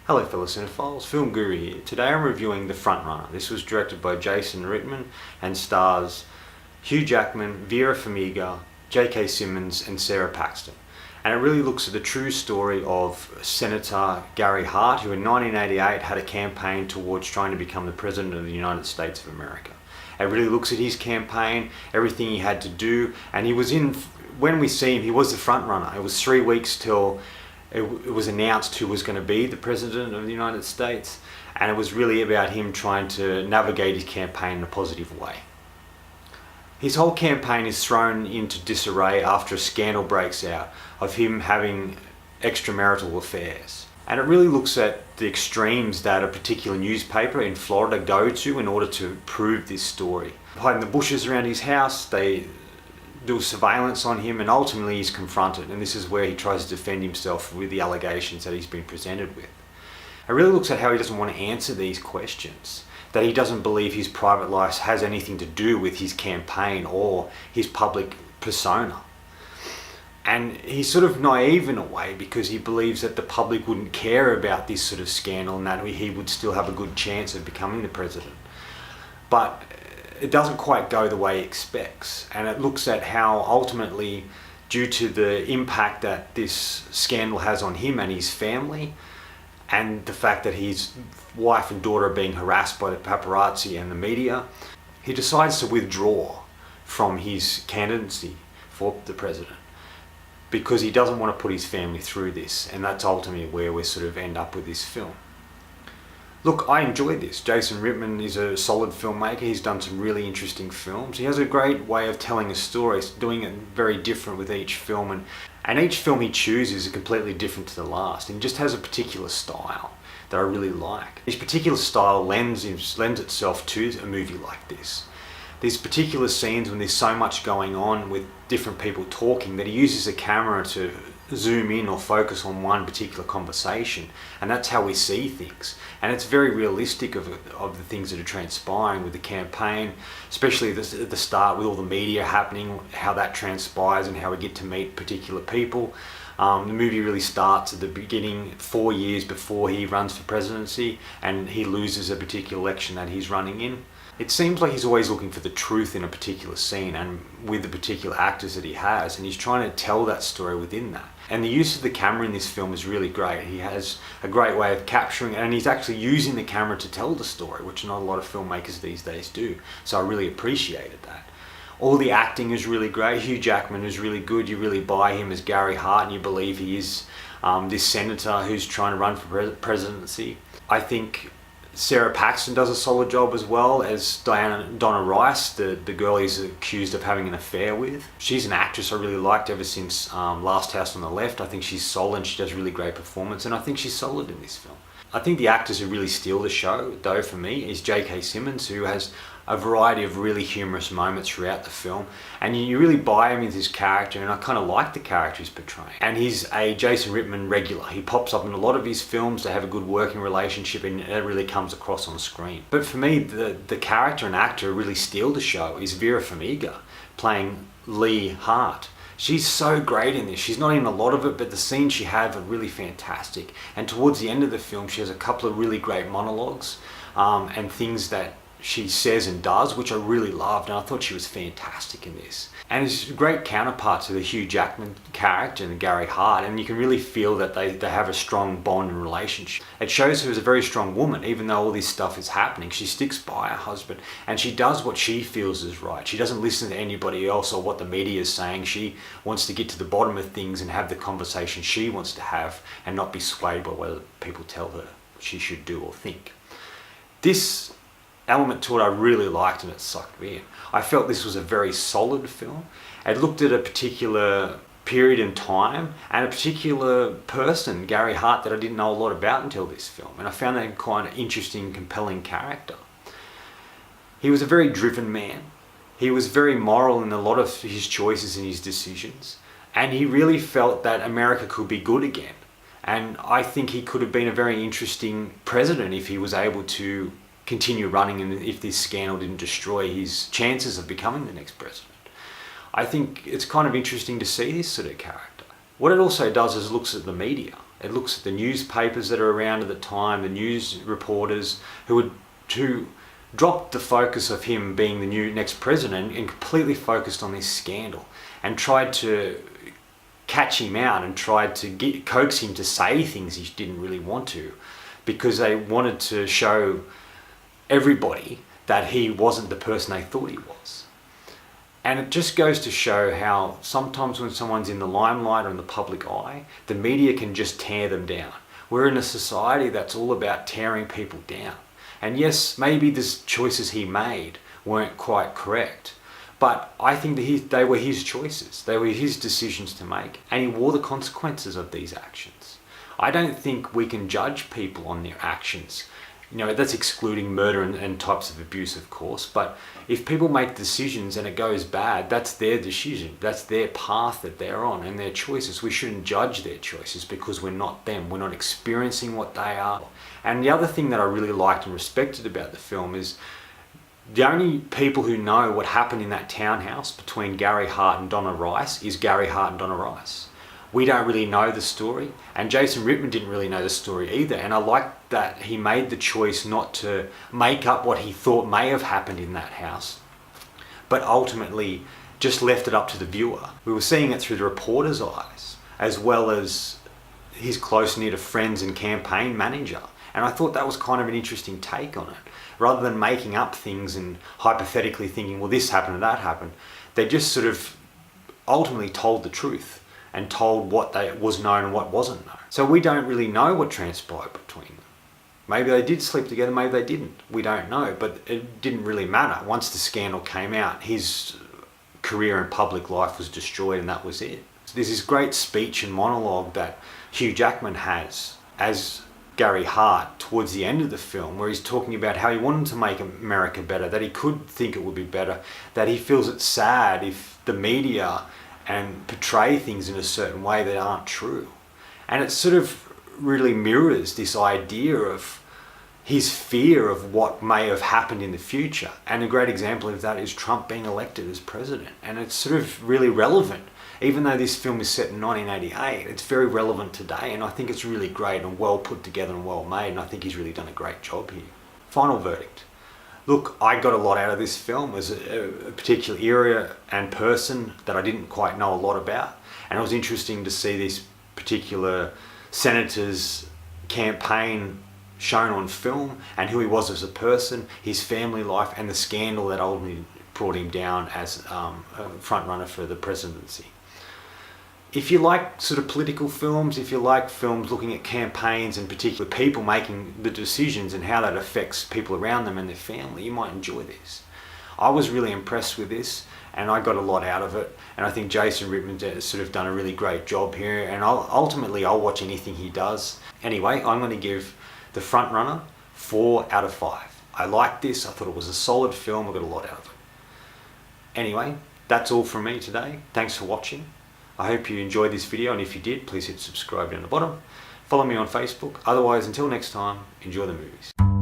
Hello fellow cinephiles, Film Guru here. Today I'm reviewing The Frontrunner. This was directed by Jason Reitman and stars Hugh Jackman, Vera Farmiga, J.K. Simmons and Sarah Paxton. And it really looks at the true story of Senator Gary Hart, who in 1988 had a campaign towards trying to become the President of the United States of America. It really looks at his campaign, everything he had to do, and when we see him, he was the frontrunner. It was 3 weeks till it was announced who was going to be the President of the United States, and it was really about him trying to navigate his campaign in a positive way. His whole campaign is thrown into disarray after a scandal breaks out of him having extramarital affairs. And it really looks at the extremes that a particular newspaper in Florida go to in order to prove this story. Hiding the bushes around his house, they do surveillance on him, and ultimately he's confronted, and this is where he tries to defend himself with the allegations that he's been presented with. It really looks at how he doesn't want to answer these questions, that he doesn't believe his private life has anything to do with his campaign or his public persona. And he's sort of naive in a way because he believes that the public wouldn't care about this sort of scandal and that he would still have a good chance of becoming the president. But it doesn't quite go the way he expects, and it looks at how ultimately, due to the impact that this scandal has on him and his family, and the fact that his wife and daughter are being harassed by the paparazzi and the media, he decides to withdraw from his candidacy for the president because he doesn't want to put his family through this, and that's ultimately where we sort of end up with this film. Look, I enjoyed this. Jason Reitman is a solid filmmaker. He's done some really interesting films. He has a great way of telling a story. He's doing it very different with each film, and each film he chooses is completely different to the last. And he just has a particular style that I really like. His particular style lends itself to a movie like this. These particular scenes when there's so much going on with different people talking that he uses the camera to zoom in or focus on one particular conversation, and that's how we see things. And it's very realistic of the things that are transpiring with the campaign, especially at the start with all the media happening, how that transpires and how we get to meet particular people. The movie really starts at the beginning, 4 years before he runs for presidency, and he loses a particular election that he's running in. It seems like he's always looking for the truth in a particular scene and with the particular actors that he has, and he's trying to tell that story within that. And the use of the camera in this film is really great. He has a great way of capturing it, and he's actually using the camera to tell the story, which not a lot of filmmakers these days do. So I really appreciated that. All the acting is really great. Hugh Jackman is really good. You really buy him as Gary Hart, and you believe he is this senator who's trying to run for presidency. I think Sarah Paxton does a solid job as well as Donna Rice, the girl he's accused of having an affair with. She's an actress I really liked ever since Last House on the Left. I think she's solid and she does really great performance, and I think she's solid in this film. I think the actors who really steal the show, though, for me, is J.K. Simmons, who has a variety of really humorous moments throughout the film, and you really buy him with his character, and I kind of like the character he's portraying. And he's a Jason Reitman regular. He pops up in a lot of his films. They have a good working relationship, and it really comes across on screen. But for me, the character and actor who really steal the show is Vera Farmiga, playing Lee Hart. She's so great in this. She's not in a lot of it, but the scenes she has are really fantastic. And towards the end of the film, she has a couple of really great monologues and things that she says and does, which I really loved, and I thought she was fantastic in this. And it's a great counterpart to the Hugh Jackman character and Gary Hart, and you can really feel that they have a strong bond and relationship. It shows her as a very strong woman, even though all this stuff is happening. She sticks by her husband, and she does what she feels is right. She doesn't listen to anybody else or what the media is saying. She wants to get to the bottom of things and have the conversation she wants to have, and not be swayed by what people tell her she should do or think. This element to it I really liked, and it sucked me in. I felt this was a very solid film. It looked at a particular period in time and a particular person, Gary Hart, that I didn't know a lot about until this film, and I found that kind of interesting, compelling character. He was a very driven man. He was very moral in a lot of his choices and his decisions, and he really felt that America could be good again. And I think he could have been a very interesting president if he was able to continue running, and if this scandal didn't destroy his chances of becoming the next president. I think it's kind of interesting to see this sort of character. What it also does is looks at the media It looks at the newspapers that are around at the time, the news reporters who dropped the focus of him being the new next president and completely focused on this scandal and tried to catch him out and tried to coax him to say things he didn't really want to, because they wanted to show everybody that he wasn't the person they thought he was. And it just goes to show how sometimes when someone's in the limelight or in the public eye, the media can just tear them down. We're in a society that's all about tearing people down. And yes, maybe the choices he made weren't quite correct, but I think that they were his choices. They were his decisions to make, and he wore the consequences of these actions. I don't think we can judge people on their actions. You know, that's excluding murder and types of abuse, of course, but if people make decisions and it goes bad, that's their decision. That's their path that they're on and their choices. We shouldn't judge their choices because we're not them. We're not experiencing what they are. And the other thing that I really liked and respected about the film is the only people who know what happened in that townhouse between Gary Hart and Donna Rice is Gary Hart and Donna Rice. We don't really know the story, and Jason Reitman didn't really know the story either, and I like that he made the choice not to make up what he thought may have happened in that house, but ultimately just left it up to the viewer. We were seeing it through the reporter's eyes, as well as his close-knit friends and campaign manager, and I thought that was kind of an interesting take on it. Rather than making up things and hypothetically thinking, well, this happened and that happened, they just sort of ultimately told the truth and told what was known and what wasn't known. So we don't really know what transpired between them. Maybe they did sleep together, maybe they didn't. We don't know, but it didn't really matter. Once the scandal came out, his career in public life was destroyed and that was it. There's this great speech and monologue that Hugh Jackman has as Gary Hart towards the end of the film, where he's talking about how he wanted to make America better, that he could think it would be better, that he feels it's sad if the media and portray things in a certain way that aren't true. And it sort of really mirrors this idea of his fear of what may have happened in the future. And a great example of that is Trump being elected as president. And it's sort of really relevant. Even though this film is set in 1988, it's very relevant today, and I think it's really great and well put together and well made, and I think he's really done a great job here. Final verdict. Look, I got a lot out of this film as a particular area and person that I didn't quite know a lot about, and it was interesting to see this particular senator's campaign shown on film and who he was as a person, his family life, and the scandal that ultimately brought him down as a front runner for the presidency. If you like sort of political films, if you like films looking at campaigns and particular people making the decisions and how that affects people around them and their family, you might enjoy this. I was really impressed with this and I got a lot out of it, and I think Jason Reitman has sort of done a really great job here, and ultimately I'll watch anything he does. Anyway, I'm going to give The Front Runner 4 out of 5. I liked this, I thought it was a solid film, I got a lot out of it. Anyway, that's all from me today. Thanks for watching. I hope you enjoyed this video, and if you did, please hit subscribe down the bottom. Follow me on Facebook. Otherwise, until next time, enjoy the movies.